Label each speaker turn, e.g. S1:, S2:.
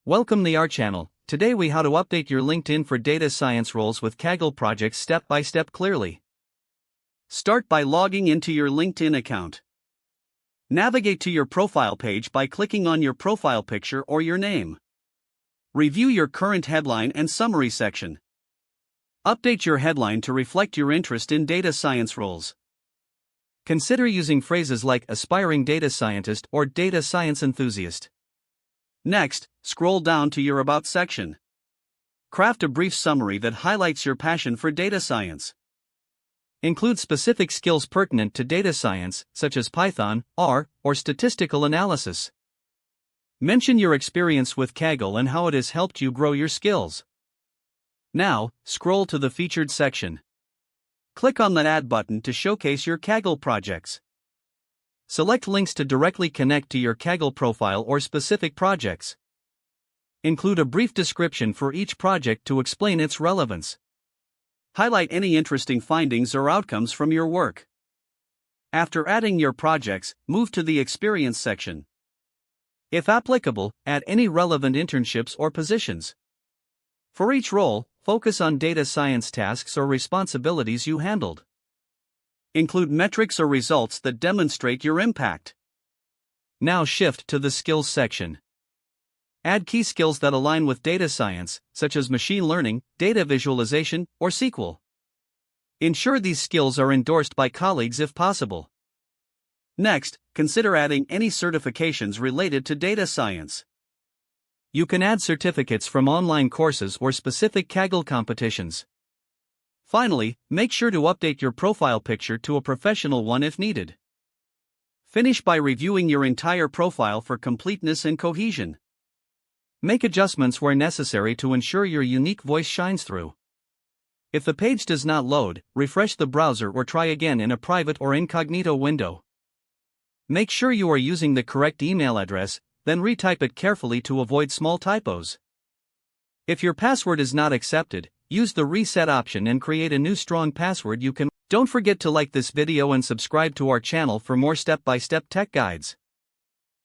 S1: Welcome to our channel. Today we how to update your LinkedIn for data science roles with Kaggle projects step by step clearly. Start by logging into your LinkedIn account. Navigate to your profile page by clicking on your profile picture or your name. Review your current headline and summary section. Update your headline to reflect your interest in data science roles. Consider using phrases like aspiring data scientist or data science enthusiast. Next, scroll down to your About section. Craft a brief summary that highlights your passion for data science. Include specific skills pertinent to data science, such as Python, R, or statistical analysis. Mention your experience with Kaggle and how it has helped you grow your skills. Now, scroll to the Featured section. Click on the Add button to showcase your Kaggle projects. Select links to directly connect to your Kaggle profile or specific projects. Include a brief description for each project to explain its relevance. Highlight any interesting findings or outcomes from your work. After adding your projects, move to the Experience section. If applicable, add any relevant internships or positions. For each role, focus on data science tasks or responsibilities you handled. Include metrics or results that demonstrate your impact. Now shift to the Skills section. Add key skills that align with data science, such as machine learning, data visualization, or SQL. Ensure these skills are endorsed by colleagues if possible. Next, consider adding any certifications related to data science. You can add certificates from online courses or specific Kaggle competitions. Finally, make sure to update your profile picture to a professional one if needed. Finish by reviewing your entire profile for completeness and cohesion. Make adjustments where necessary to ensure your unique voice shines through. If the page does not load, refresh the browser or try again in a private or incognito window. Make sure you are using the correct email address, then retype it carefully to avoid small typos. If your password is not accepted, use the reset option and create a new strong password you can. Don't forget to like this video and subscribe to our channel for more step-by-step tech guides.